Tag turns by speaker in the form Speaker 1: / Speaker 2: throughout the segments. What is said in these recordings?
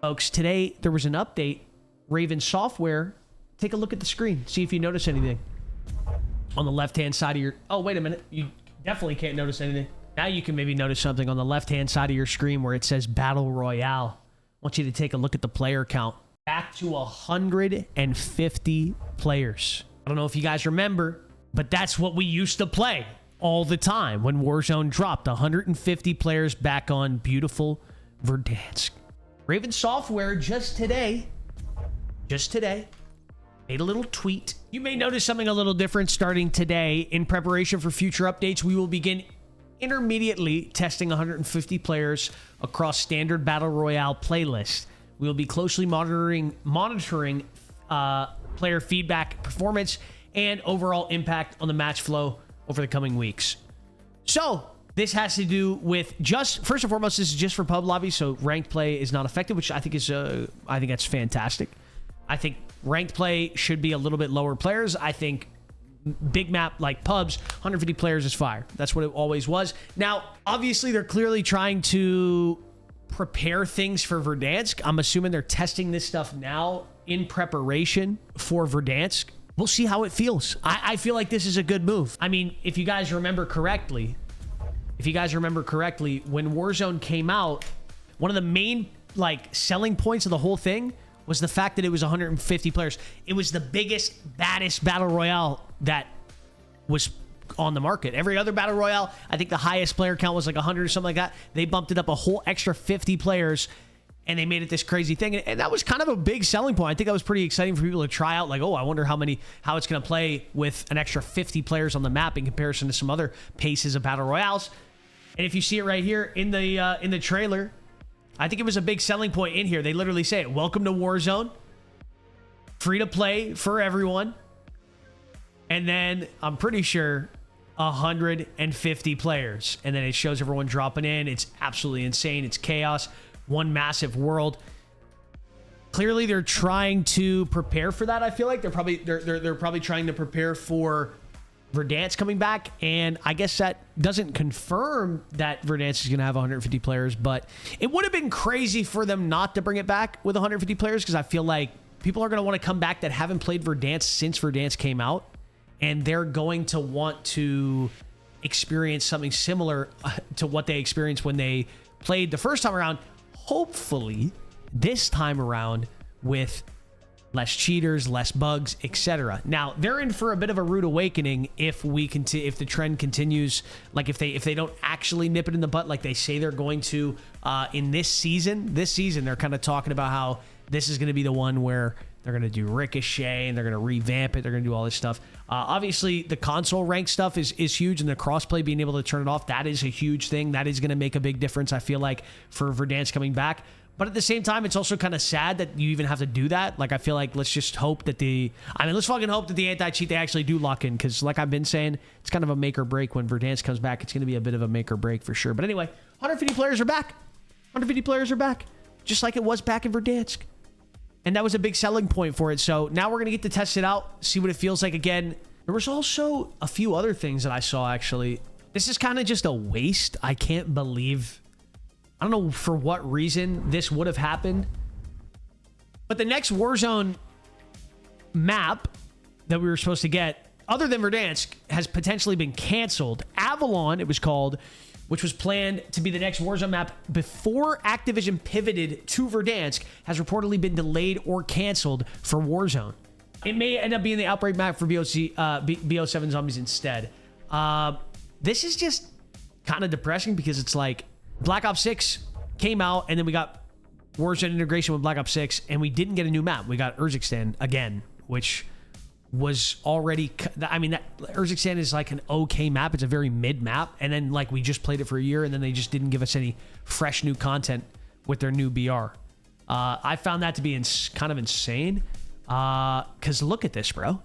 Speaker 1: Folks, today there was an update. Raven Software, take a look at the screen. See if you notice anything. On the left-hand side of your... Oh, wait a minute. You definitely can't notice anything. Now you can maybe notice something on the left-hand side of your screen where it says Battle Royale. I want you to take a look at the player count. Back to 150 players. I don't know if you guys remember, but that's what we used to play all the time when Warzone dropped. 150 players back on beautiful Verdansk. Raven Software just today, made a little tweet. You may notice something a little different starting today. In preparation for future updates, we will begin intermediately testing 150 players across standard Battle Royale playlists. We will be closely monitoring player feedback, performance, and overall impact on the match flow over the coming weeks. So this has to do with just, first and foremost, this is just for pub lobbies, so ranked play is not affected, which I think is, I think that's fantastic. I think ranked play should be a little bit lower players. I think big map like pubs, 150 players is fire. That's what it always was. Now, obviously, they're clearly trying to prepare things for Verdansk. I'm assuming they're testing this stuff now in preparation for Verdansk. We'll see how it feels. I feel like this is a good move. I mean, if you guys remember correctly, when Warzone came out, one of the main selling points of the whole thing was the fact that it was 150 players. It was the biggest, baddest battle royale that was on the market. Every other battle royale, I think the highest player count was like 100 or something like that. They bumped it up a whole extra 50 players, and they made it this crazy thing. And that was kind of a big selling point. I think that was pretty exciting for people to try out. Like, oh, I wonder how it's going to play with an extra 50 players on the map in comparison to some other paces of battle royales. And if you see it right here in the trailer, I think it was a big selling point in here. They literally say it. Welcome to Warzone. Free to play for everyone. And then I'm pretty sure 150 players. And then it shows everyone dropping in. It's absolutely insane. It's chaos. One massive world. Clearly they're trying to prepare for that. I feel like they're probably trying to prepare for Verdansk coming back, and I guess that doesn't confirm that Verdansk is going to have 150 players, but it would have been crazy for them not to bring it back with 150 players, because I feel like people are going to want to come back that haven't played Verdansk since Verdansk came out, and they're going to want to experience something similar to what they experienced when they played the first time around. Hopefully, this time around with less cheaters, less bugs, etc. Now, they're in for a bit of a rude awakening if the trend continues. Like if they don't actually nip it in the butt like they say they're going to in this season. This season, they're kind of talking about how this is going to be the one where they're going to do Ricochet and they're going to revamp it. They're going to do all this stuff. Obviously, the console rank stuff is huge, and the crossplay, being able to turn it off, that is a huge thing. That is going to make a big difference, I feel like, for Verdansk coming back. But at the same time, it's also kind of sad that you even have to do that. Like, I feel like let's just hope that let's fucking hope that the anti-cheat, they actually do lock in. Because like I've been saying, it's kind of a make or break. When Verdansk comes back, it's going to be a bit of a make or break for sure. But anyway, 150 players are back. 150 players are back. Just like it was back in Verdansk. And that was a big selling point for it. So now we're going to get to test it out, see what it feels like again. There was also a few other things that I saw, actually. This is kind of just a waste. I can't believe... I don't know for what reason this would have happened, but the next Warzone map that we were supposed to get, other than Verdansk, has potentially been canceled. Avalon, it was called, which was planned to be the next Warzone map before Activision pivoted to Verdansk, has reportedly been delayed or canceled for Warzone. It may end up being the Outbreak map for BO7 Zombies instead. This is just kind of depressing because it's like, Black Ops 6 came out, and then we got Warzone integration with Black Ops 6, and we didn't get a new map. We got Riousx again, which was already... I mean, Riousx is like an okay map. It's a very mid map, and then like we just played it for a year, and then they just didn't give us any fresh new content with their new BR. I found that to be kind of insane, because look at this, bro.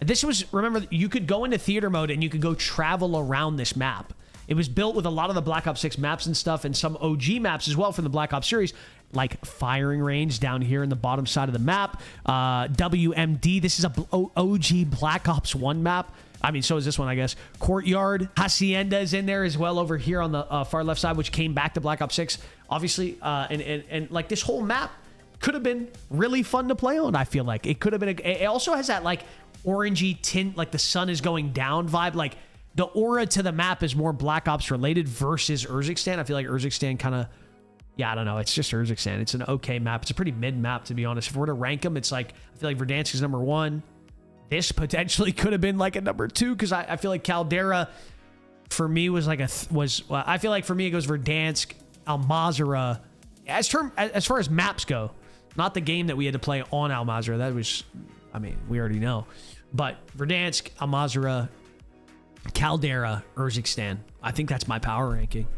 Speaker 1: This was... Remember, you could go into theater mode, and you could go travel around this map. It was built with a lot of the Black Ops 6 maps and stuff, and some OG maps as well from the Black Ops series, like firing range down here in the bottom side of the map. WMD, this is a OG Black Ops 1 map. I mean, so is this one, I guess. Courtyard, Hacienda is in there as well over here on the far left side, which came back to Black Ops 6, obviously. And like this whole map could have been really fun to play on, I feel like. It could have been, it also has that like orangey tint, like the sun is going down vibe. Like the aura to the map is more Black Ops related versus Riousx. I feel like Riousx kind of, yeah, I don't know. It's just Riousx. It's an okay map. It's a pretty mid map, to be honest. If we're to rank them, it's like, I feel like Verdansk is number 1. This potentially could have been like a number 2 because I feel like Caldera for me was like I feel like for me it goes Verdansk, Al Mazrah. As far as maps go, not the game that we had to play on Al Mazrah. That was, I mean, we already know. But Verdansk, Al Mazrah, Caldera, Riousx. I think that's my power ranking.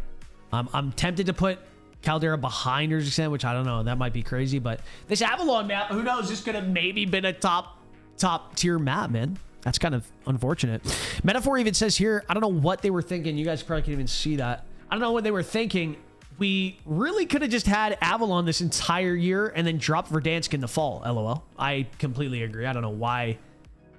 Speaker 1: I'm tempted to put Caldera behind Riousx, which I don't know. That might be crazy. But this Avalon map, who knows? This could have maybe been a top tier map, man. That's kind of unfortunate. Metaphor even says here, I don't know what they were thinking. You guys probably can't even see that. I don't know what they were thinking. We really could have just had Avalon this entire year and then dropped Verdansk in the fall. LOL. I completely agree. I don't know why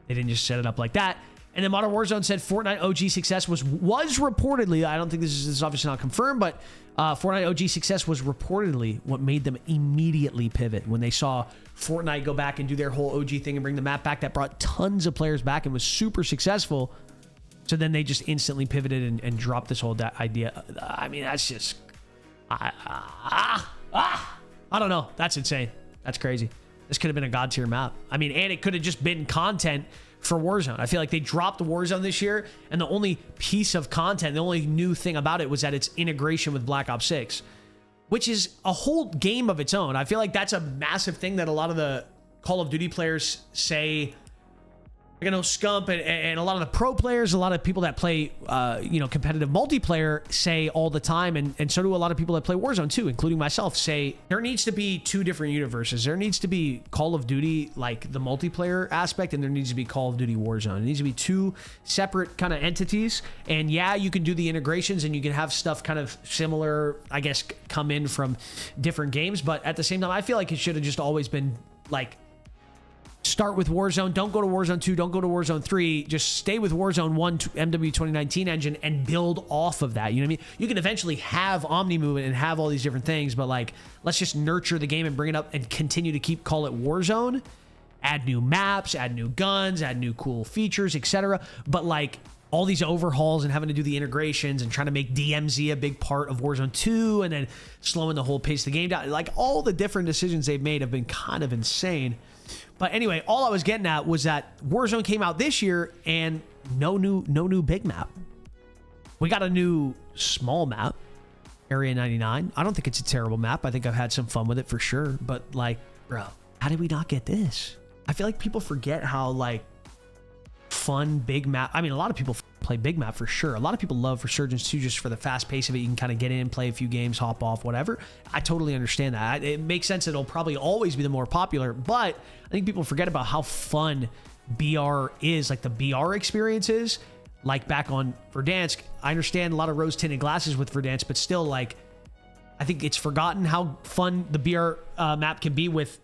Speaker 1: they didn't just set it up like that. And then Modern Warzone said Fortnite OG success was reportedly, I don't think this is obviously not confirmed, but Fortnite OG success was reportedly what made them immediately pivot when they saw Fortnite go back and do their whole OG thing and bring the map back. That brought tons of players back and was super successful. So then they just instantly pivoted and dropped this whole idea. I mean, that's just, I don't know. That's insane. That's crazy. This could have been a god tier map. I mean, and it could have just been content for Warzone. I feel like they dropped Warzone this year, and the only piece of content, the only new thing about it was that it's integration with Black Ops 6, which is a whole game of its own. I feel like that's a massive thing that a lot of the Call of Duty players say. You know, Scump and a lot of the pro players, a lot of people that play, competitive multiplayer say all the time, and so do a lot of people that play Warzone too, including myself, say there needs to be 2 different universes. There needs to be Call of Duty, like the multiplayer aspect, and there needs to be Call of Duty Warzone. It needs to be 2 separate kind of entities. And yeah, you can do the integrations and you can have stuff kind of similar, I guess, come in from different games. But at the same time, I feel like it should have just always been like, start with Warzone, don't go to Warzone 2, don't go to Warzone 3, just stay with Warzone 1 MW 2019 engine and build off of that. You know what I mean? You can eventually have Omni movement and have all these different things, but like, let's just nurture the game and bring it up and continue to call it Warzone, add new maps, add new guns, add new cool features, etc. But like all these overhauls and having to do the integrations and trying to make DMZ a big part of Warzone 2 and then slowing the whole pace of the game down, like all the different decisions they've made have been kind of insane. But anyway, all I was getting at was that Warzone came out this year and no new big map. We got a new small map, Area 99. I don't think it's a terrible map. I think I've had some fun with it for sure. But like, bro, how did we not get this? I feel like people forget how like fun big map. I mean, a lot of people play big map for sure. A lot of people love Resurgence 2 just for the fast pace of it. You can kind of get in, play a few games, hop off, whatever. I totally understand that. It makes sense. It'll probably always be the more popular, but I think people forget about how fun BR is, like the BR experiences. Like back on Verdansk, I understand a lot of rose tinted glasses with Verdansk, but still, like, I think it's forgotten how fun the BR map can be with,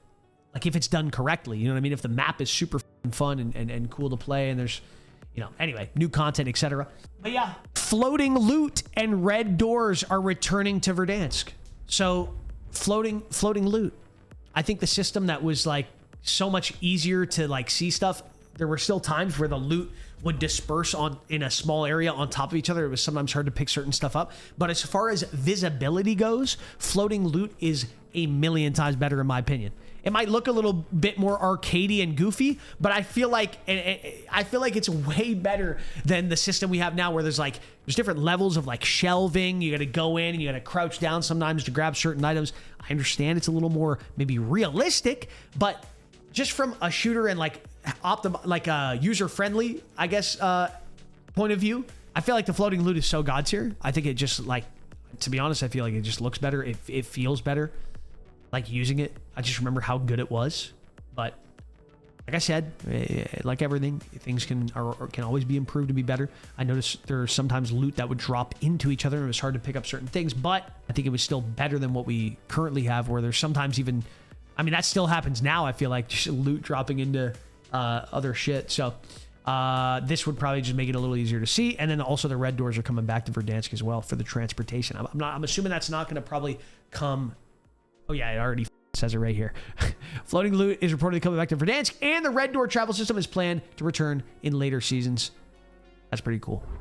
Speaker 1: like, if it's done correctly. You know what I mean? If the map is super fun and cool to play, and there's, you know, anyway, new content, etc. But yeah, floating loot and red doors are returning to Verdansk. So floating loot. I think the system that was like so much easier to like see stuff, there were still times where the loot would disperse in a small area on top of each other. It was sometimes hard to pick certain stuff up. But as far as visibility goes, floating loot is a million times better in my opinion. It might look a little bit more arcadey and goofy, but I feel like it's way better than the system we have now, where there's different levels of like shelving. You got to go in and you got to crouch down sometimes to grab certain items. I understand it's a little more maybe realistic, but just from a shooter and like a user friendly, I guess, point of view, I feel like the floating loot is so god tier. I think it just, like, to be honest, I feel like it just looks better. It feels better. Like using it, I just remember how good it was. But like I said, like everything, things can always be improved to be better. I noticed there's sometimes loot that would drop into each other and it was hard to pick up certain things, but I think it was still better than what we currently have, where there's sometimes even, I mean, that still happens now. I feel like just loot dropping into other shit. So This would probably just make it a little easier to see. And then also the red doors are coming back to Verdansk as well for the transportation. I'm assuming that's not going to probably come. Oh yeah, it already says it right here. Floating loot is reportedly coming back to Verdansk, and the red door travel system is planned to return in later seasons. That's pretty cool.